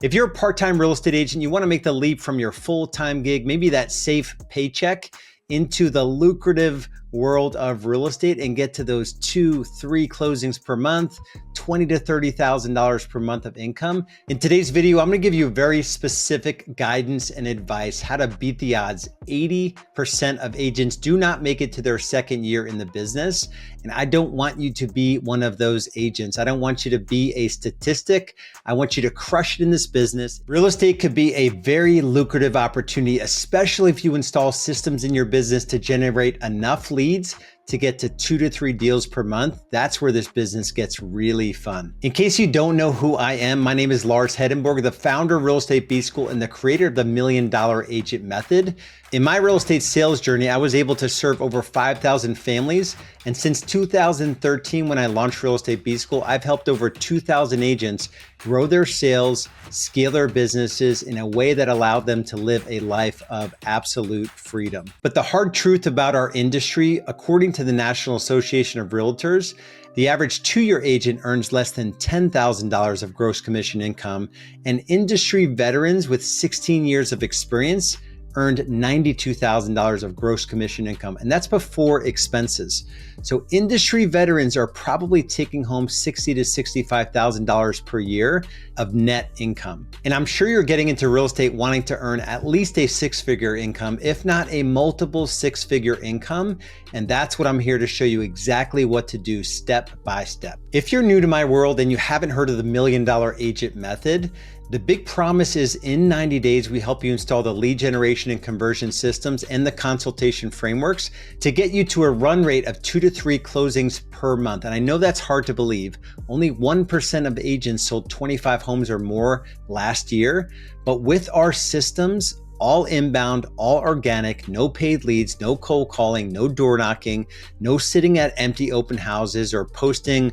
If you're a part-time real estate agent, you want to make the leap from your full-time gig, maybe that safe paycheck, into the lucrative world of real estate and get to those 2-3 closings per month, $20,000 to $30,000 per month of income. In today's video, I'm going to give you very specific guidance and advice how to beat the odds. 80% of agents do not make it to their second year in the business. And I don't want you to be one of those agents. I don't want you to be a statistic. I want you to crush it in this business. Real estate could be a very lucrative opportunity, especially if you install systems in your business to generate enough leads to get to 2 to 3 deals per month. That's where this business gets really fun. In case you don't know who I am, my name is Lars Hedenborg, the founder of Real Estate B-School and the creator of the $1 Million Agent Method. In my real estate sales journey, I was able to serve over 5,000 families. And since 2013, when I launched Real Estate B-School, I've helped over 2,000 agents grow their sales, scale their businesses in a way that allowed them to live a life of absolute freedom. But the hard truth about our industry, according to the National Association of Realtors, the average 2-year agent earns less than $10,000 of gross commission income, and industry veterans with 16 years of experience earned $92,000 of gross commission income, and that's before expenses. So industry veterans are probably taking home $60,000 to $65,000 per year of net income. And I'm sure you're getting into real estate wanting to earn at least a 6-figure income, if not a multiple 6-figure income. And that's what I'm here to show you exactly what to do step by step. If you're new to my world and you haven't heard of the $1 Million Agent Method, the big promise is in 90 days, we help you install the lead generation and conversion systems and the consultation frameworks to get you to a run rate of 2 to 3 closings per month. And I know that's hard to believe. Only 1% of agents sold 25 homes or more last year. But with our systems, all inbound, all organic, no paid leads, no cold calling, no door knocking, no sitting at empty open houses or posting,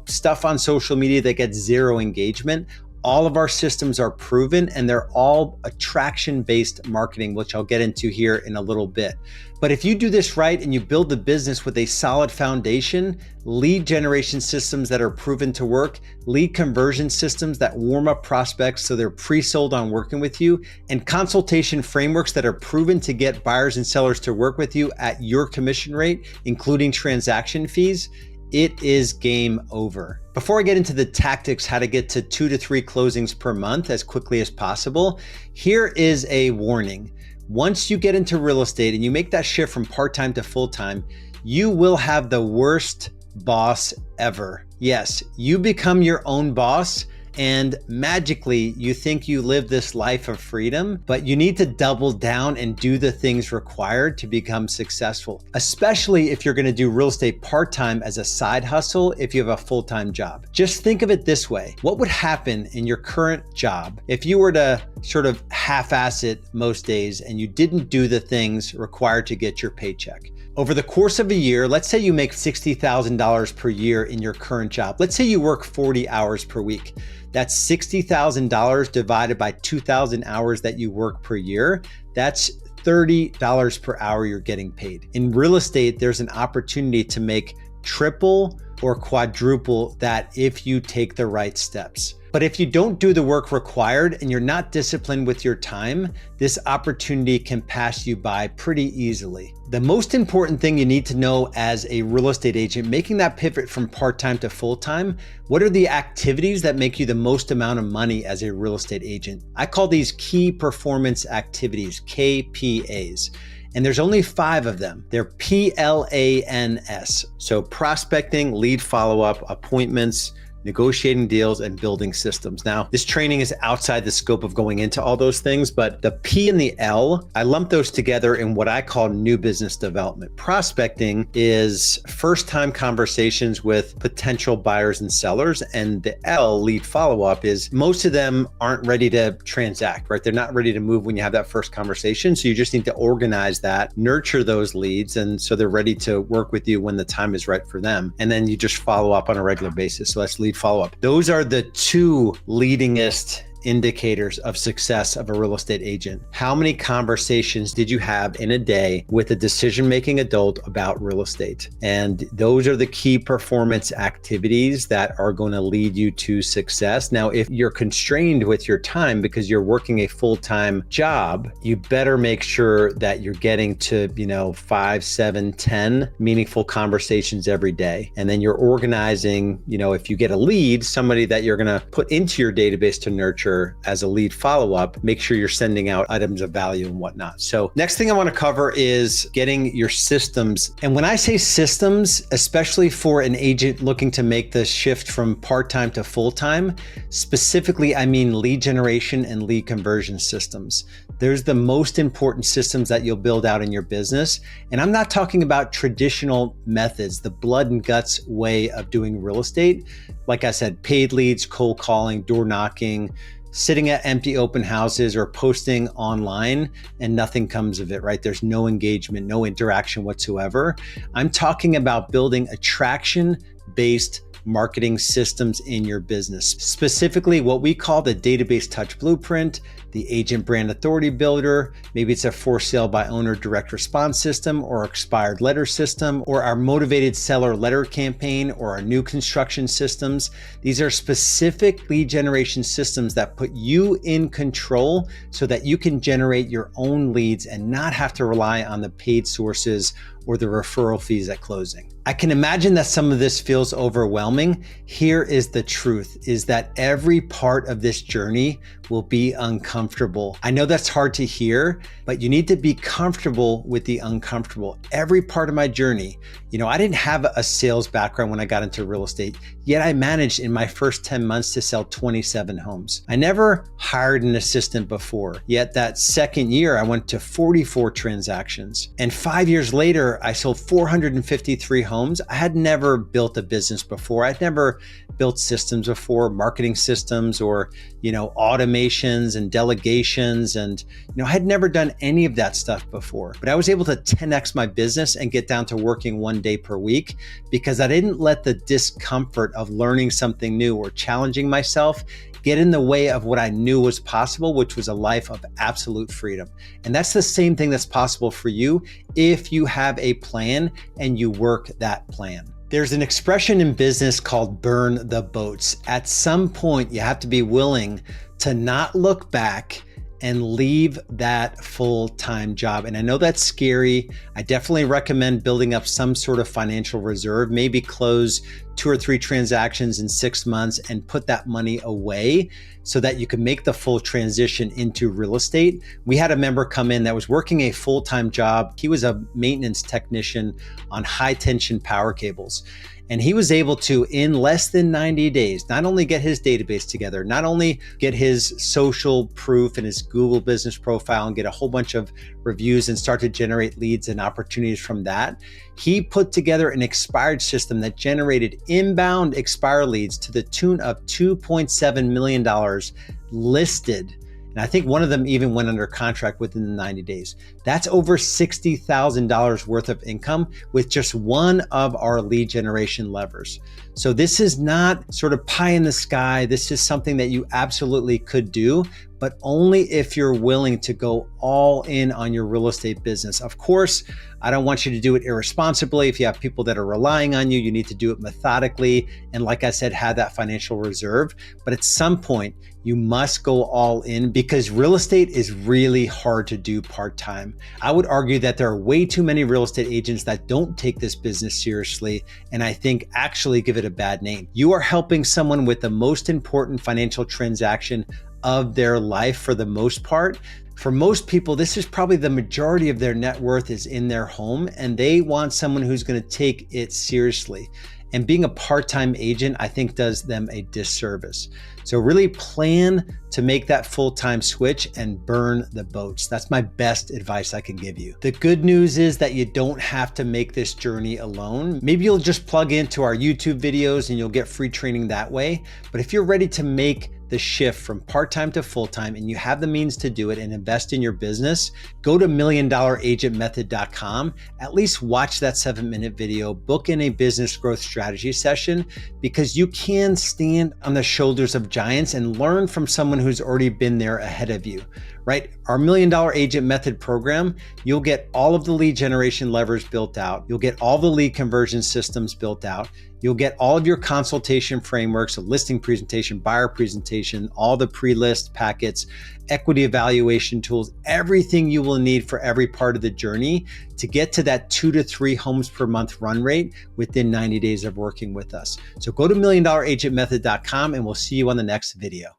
stuff on social media that gets zero engagement. All of our systems are proven and they're all attraction-based marketing, which I'll get into here in a little bit. But if you do this right and you build the business with a solid foundation, lead generation systems that are proven to work, lead conversion systems that warm up prospects so they're pre-sold on working with you, and consultation frameworks that are proven to get buyers and sellers to work with you at your commission rate, including transaction fees, it is game over. Before I get into the tactics, how to get to 2 to 3 closings per month as quickly as possible, here is a warning. Once you get into real estate and you make that shift from part-time to full-time, you will have the worst boss ever. Yes, you become your own boss and magically you think you live this life of freedom, but you need to double down and do the things required to become successful, especially if you're going to do real estate part-time as a side hustle if you have a full-time job. Just think of it this way. What would happen in your current job if you were to sort of half-ass it most days and you didn't do the things required to get your paycheck? Over the course of a year, let's say you make $60,000 per year in your current job. Let's say you work 40 hours per week. That's $60,000 divided by 2,000 hours that you work per year. That's $30 per hour you're getting paid. In real estate, there's an opportunity to make triple or quadruple that if you take the right steps. But if you don't do the work required and you're not disciplined with your time, this opportunity can pass you by pretty easily. The most important thing you need to know as a real estate agent, making that pivot from part-time to full-time, what are the activities that make you the most amount of money as a real estate agent? I call these key performance activities, KPAs. And there's only 5 of them. They're PLANS. So prospecting, lead follow-up, appointments, negotiating deals, and building systems. Now, this training is outside the scope of going into all those things, but the P and the L, I lump those together in what I call new business development. Prospecting is first-time conversations with potential buyers and sellers, and the L, lead follow-up, is most of them aren't ready to transact, right? They're not ready to move when you have that first conversation, so you just need to organize that, nurture those leads, and so they're ready to work with you when the time is right for them. And then you just follow up on a regular basis. So that's lead follow-up. Those are the 2 leadingest indicators of success of a real estate agent. How many conversations did you have in a day with a decision-making adult about real estate? And those are the key performance activities that are going to lead you to success. Now, if you're constrained with your time because you're working a full-time job, you better make sure that you're getting to, 5, 7, 10 meaningful conversations every day. And then you're organizing, if you get a lead, somebody that you're going to put into your database to nurture as a lead follow-up, make sure you're sending out items of value and whatnot. So next thing I want to cover is getting your systems. And when I say systems, especially for an agent looking to make the shift from part-time to full-time, specifically, I mean lead generation and lead conversion systems. There's the most important systems that you'll build out in your business. And I'm not talking about traditional methods, the blood and guts way of doing real estate. Like I said, paid leads, cold calling, door knocking, sitting at empty open houses or posting online and nothing comes of it, right? There's no engagement, no interaction whatsoever. I'm talking about building attraction-based marketing systems in your business, specifically what we call the database touch blueprint, the agent brand authority builder. Maybe it's a for sale by owner direct response system or expired letter system, or our motivated seller letter campaign, or our new construction systems. These are specific lead generation systems that put you in control so that you can generate your own leads and not have to rely on the paid sources or the referral fees at closing. I can imagine that some of this feels overwhelming. Here is the truth, is that every part of this journey will be uncomfortable. I know that's hard to hear, but you need to be comfortable with the uncomfortable. Every part of my journey, I didn't have a sales background when I got into real estate, yet I managed in my first 10 months to sell 27 homes. I never hired an assistant before, yet that second year I went to 44 transactions. And 5 years later, I sold 453 homes. I had never built a business before. I'd never built systems before, marketing systems or, automations and delegations. And, I had never done any of that stuff before, but I was able to 10x my business and get down to working 1 day per week because I didn't let the discomfort of learning something new or challenging myself get in the way of what I knew was possible, which was a life of absolute freedom. And that's the same thing that's possible for you if you have a plan and you work that plan. There's an expression in business called burn the boats. At some point, you have to be willing to not look back and leave that full-time job. And I know that's scary. I definitely recommend building up some sort of financial reserve, maybe close 2 or 3 transactions in 6 months and put that money away so that you can make the full transition into real estate. We had a member come in that was working a full-time job. He was a maintenance technician on high tension power cables. And he was able to, in less than 90 days, not only get his database together, not only get his social proof and his Google business profile and get a whole bunch of reviews and start to generate leads and opportunities from that, he put together an expired system that generated inbound expire leads to the tune of $2.7 million listed. And I think one of them even went under contract within the 90 days. That's over $60,000 worth of income with just one of our lead generation levers. So this is not sort of pie in the sky. This is something that you absolutely could do, but only if you're willing to go all in on your real estate business. Of course, I don't want you to do it irresponsibly. If you have people that are relying on you, you need to do it methodically. And like I said, have that financial reserve. But at some point, you must go all in because real estate is really hard to do part-time. I would argue that there are way too many real estate agents that don't take this business seriously, and I think actually give it a bad name. You are helping someone with the most important financial transaction of their life for the most part. For most people, this is probably the majority of their net worth is in their home, and they want someone who's going to take it seriously. And being a part-time agent, I think, does them a disservice. So really plan to make that full-time switch and burn the boats. That's my best advice I can give you. The good news is that you don't have to make this journey alone. Maybe you'll just plug into our YouTube videos and you'll get free training that way. But if you're ready to make the shift from part-time to full-time and you have the means to do it and invest in your business, go to $1,000,000agentmethod.com. At least watch that 7-minute video, book in a business growth strategy session, because you can stand on the shoulders of giants and learn from someone who's already been there ahead of you, right? Our $1,000,000 Agent Method program, you'll get all of the lead generation levers built out. You'll get all the lead conversion systems built out. You'll get all of your consultation frameworks, a listing presentation, buyer presentation, all the pre-list packets, equity evaluation tools, everything you will need for every part of the journey to get to that 2 to 3 homes per month run rate within 90 days of working with us. So go to $1,000,000agentmethod.com and we'll see you on the next video.